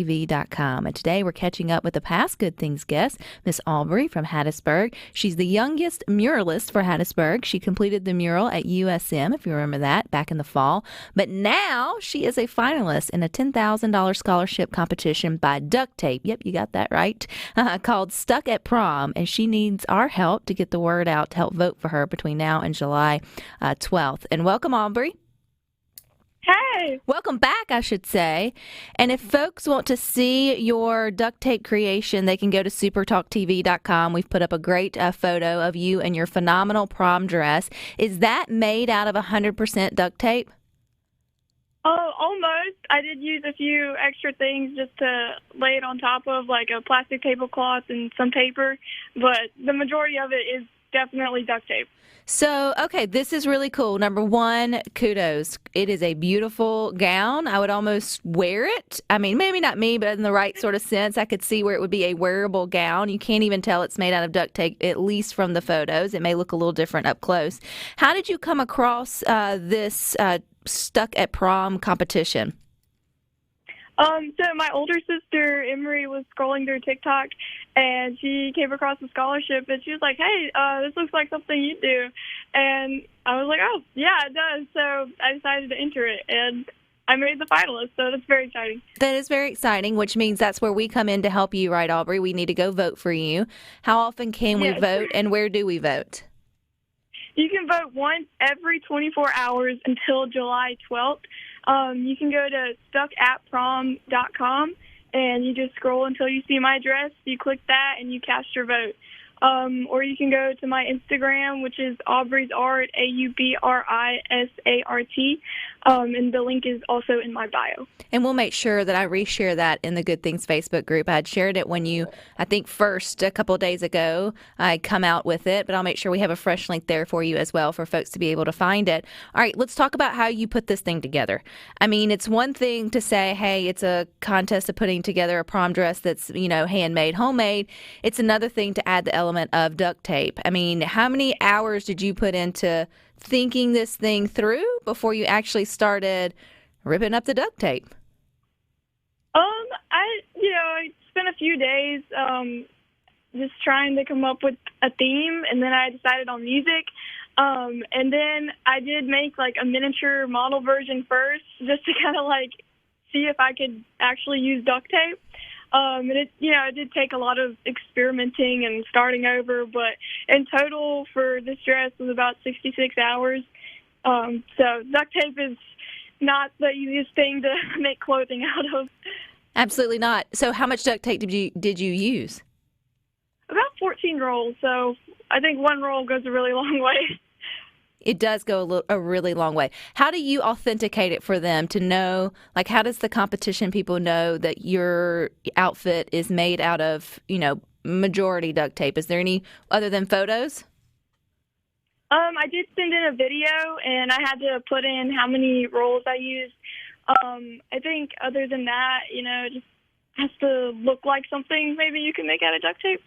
TV.com. And today we're catching up with the past Good Things guest, Miss Aubri from Hattiesburg. She's the youngest muralist for Hattiesburg. She completed the mural at USM, if you remember that, back in the fall. But now she is a finalist in a $10,000 scholarship competition by duct tape. Yep, you got that right. Called Stuck at Prom. And she needs our help to get the word out to help vote for her between now and July 12th. And welcome, Aubri. Hey! Welcome back, I should say. And if folks want to see your duct tape creation, they can go to SuperTalkTV.com. We've put up a great photo of you and your phenomenal prom dress. Is that made out of 100% duct tape? Oh, almost. I did use a few extra things just to lay it on top of, like a plastic tablecloth and some paper, but the majority of it is definitely duct tape. So, okay, this is really cool. Number one, kudos. It is a beautiful gown. I would almost wear it. I mean, maybe not me, but in the right sort of sense, I could see where it would be a wearable gown. You can't even tell it's made out of duct tape, at least from the photos. It may look a little different up close. How did you come across this Stuck at Prom competition? So my older sister, Emery, was scrolling through TikTok, and she came across a scholarship, and she was like, hey, this looks like something you do. And I was like, oh, yeah, it does. So I decided to enter it, and I made the finalist, so that's very exciting. That is very exciting, which means that's where we come in to help you, right, Aubri? We need to go vote for you. How often can we vote, and where do we vote? You can vote once every 24 hours until July 12th. You can go to stuckatprom.com, and you just scroll until you see my address. You click that, and you cast your vote. Or you can go to my Instagram, which is Aubri's Art, AUBRISART, and the link is also in my bio. And we'll make sure that I reshare that in the Good Things Facebook group. I had shared it when you, I think first, a couple of days ago, I come out with it, but I'll make sure we have a fresh link there for you as well for folks to be able to find it. All right, let's talk about how you put this thing together. I mean, it's one thing to say, hey, it's a contest of putting together a prom dress that's, handmade, homemade. It's another thing to add the element of duct tape. I mean, how many hours did you put into thinking this thing through before you actually started ripping up the duct tape? I spent a few days just trying to come up with a theme, and then I decided on music. And then I did make like a miniature model version first, just to kind of like see if I could actually use duct tape. And it did take a lot of experimenting and starting over, but in total for this dress was about 66 hours. So duct tape is not the easiest thing to make clothing out of. Absolutely not. So how much duct tape did you use? About 14 rolls. So I think one roll goes a really long way. It does go a really long way. How do you authenticate it for them to know, like how does the competition people know that your outfit is made out of, majority duct tape? Is there any other than photos? I did send in a video, and I had to put in how many rolls I used. I think other than that, it just has to look like something maybe you can make out of duct tape.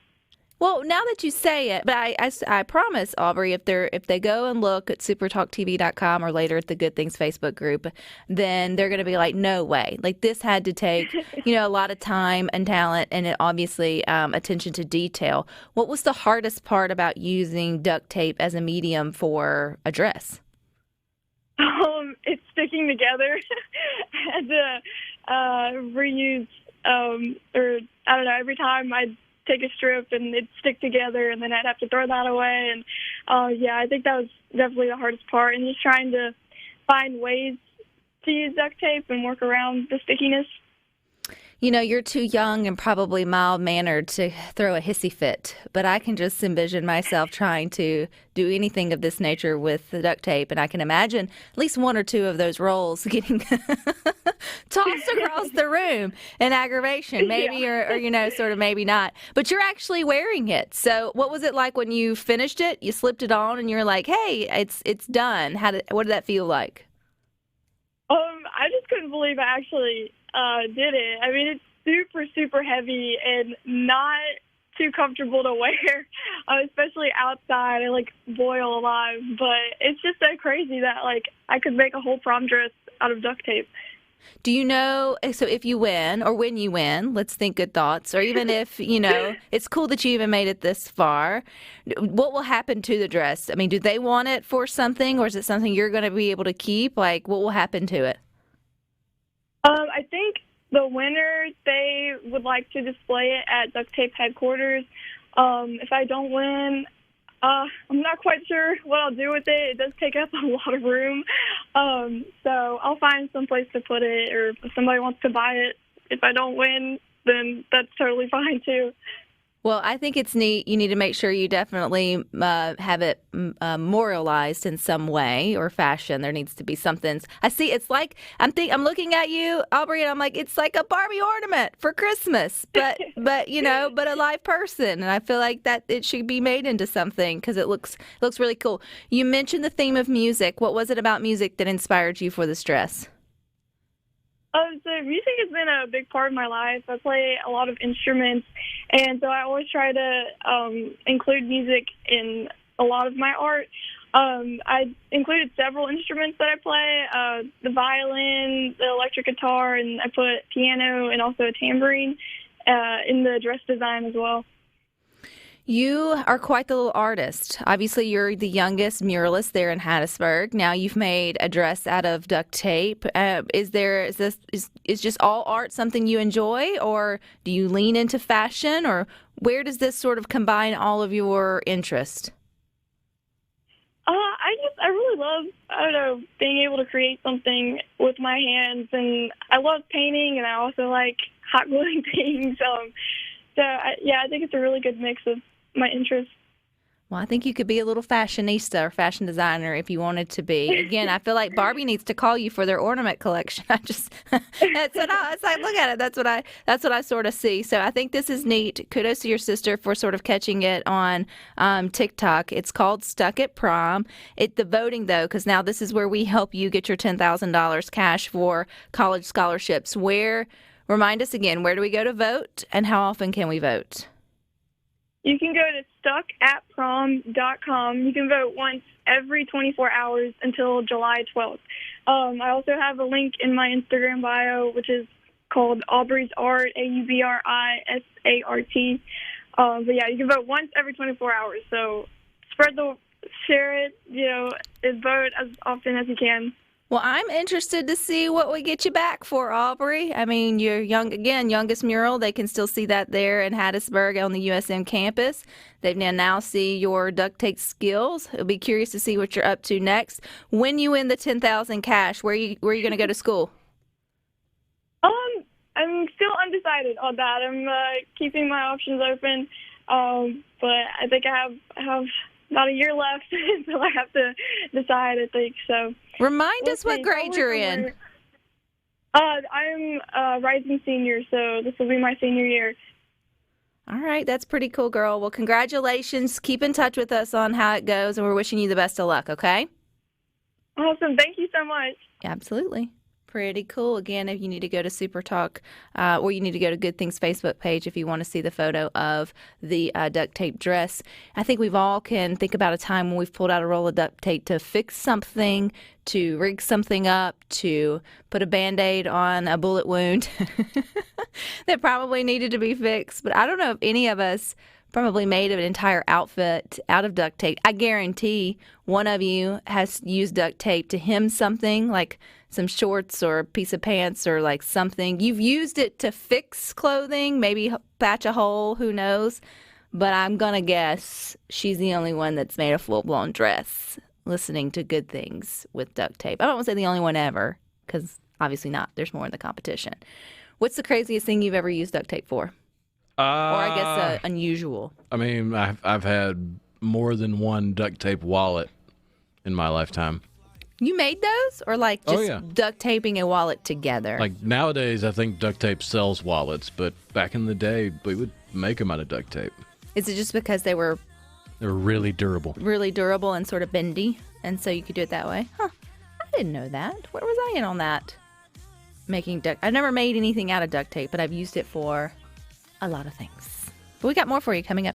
Well, now that you say it, but I promise, Aubri, if they go and look at supertalktv.com or later at the Good Things Facebook group, then they're going to be like, no way. Like this had to take, a lot of time and talent and obviously attention to detail. What was the hardest part about using duct tape as a medium for a dress? It's sticking together. I had to reuse, every time I'd take a strip and it'd stick together, and then I'd have to throw that away. And I think that was definitely the hardest part, and just trying to find ways to use duct tape and work around the stickiness. You're too young and probably mild-mannered to throw a hissy fit, but I can just envision myself trying to do anything of this nature with the duct tape, and I can imagine at least one or two of those rolls getting tossed across the room in aggravation, maybe, or sort of maybe not. But you're actually wearing it. So what was it like when you finished it? You slipped it on, and you're like, hey, it's done. What did that feel like? I just couldn't believe I actually did it. I mean, it's super, super heavy and not too comfortable to wear, especially outside. I boil alive, but it's just so crazy that I could make a whole prom dress out of duct tape. Do you know, so if you win or when you win, let's think good thoughts, or even if, it's cool that you even made it this far, what will happen to the dress? I mean, do they want it for something, or is it something you're going to be able to keep? Like, what will happen to it? I think the winner, they would like to display it at Duct Tape headquarters. If I don't win, I'm not quite sure what I'll do with it. It does take up a lot of room. So I'll find some place to put it, or if somebody wants to buy it. If I don't win, then that's totally fine too. Well, I think it's neat. You need to make sure you definitely have it memorialized in some way or fashion. There needs to be something. I see. It's like I'm looking at you, Aubri, and I'm like, it's like a Barbie ornament for Christmas, but but a live person. And I feel like that it should be made into something because it looks really cool. You mentioned the theme of music. What was it about music that inspired you for this dress? So music has been a big part of my life. I play a lot of instruments, and so I always try to include music in a lot of my art. I included several instruments that I play, the violin, the electric guitar, and I put piano and also a tambourine in the dress design as well. You are quite the little artist. Obviously, you're the youngest muralist there in Hattiesburg. Now you've made a dress out of duct tape. Is just all art something you enjoy, or do you lean into fashion, or where does this sort of combine all of your interest? I really love, being able to create something with my hands, and I love painting, and I also like hot gluing things. I think it's a really good mix of my interests. Well, I think you could be a little fashionista or fashion designer if you wanted to be. Again, I feel like Barbie needs to call you for their ornament collection. It's like, look at it. That's what I sort of see. So I think this is neat. Kudos to your sister for sort of catching it on TikTok. It's called Stuck at Prom. The voting though, because now this is where we help you get your $10,000 cash for college scholarships. Remind us again, where do we go to vote, and how often can we vote? You can go to stuckatprom.com. You can vote once every 24 hours until July 12th. I also have a link in my Instagram bio, which is called Aubri's Art, AUBRISART. You can vote once every 24 hours. So share it, and vote as often as you can. Well, I'm interested to see what we get you back for, Aubri. I mean, you're youngest mural. They can still see that there in Hattiesburg on the USM campus. They now see your duct tape skills. I'll be curious to see what you're up to next. When you win the $10,000 cash, where are you going to go to school? I'm still undecided on that. I'm keeping my options open, but I think I have about a year left until I have to decide, I think. So remind us what grade you're in. I'm a rising senior, so this will be my senior year. All right, that's pretty cool, girl. Well, congratulations. Keep in touch with us on how it goes, and we're wishing you the best of luck, okay? Awesome. Thank you so much. Absolutely. Pretty cool. Again, if you need to go to SuperTalk, or you need to go to Good Things Facebook page if you want to see the photo of the duct tape dress. I think we've all can think about a time when we've pulled out a roll of duct tape to fix something, to rig something up, to put a Band-Aid on a bullet wound that probably needed to be fixed. But I don't know if any of us probably made an entire outfit out of duct tape. I guarantee one of you has used duct tape to hem something, like some shorts or a piece of pants or like something. You've used it to fix clothing, maybe patch a hole, who knows? But I'm going to guess she's the only one that's made a full-blown dress listening to Good Things with duct tape. I don't want to say the only one ever, because obviously not. There's more in the competition. What's the craziest thing you've ever used duct tape for? Or I guess unusual. I mean, I've had more than one duct tape wallet in my lifetime. You made those, or like just duct taping a wallet together? Like nowadays, I think duct tape sells wallets, but back in the day, we would make them out of duct tape. Is it just because they were really durable? Really durable and sort of bendy, and so you could do it that way? Huh. I didn't know that. Where was I in on that? I've never made anything out of duct tape, but I've used it for a lot of things. But we got more for you coming up.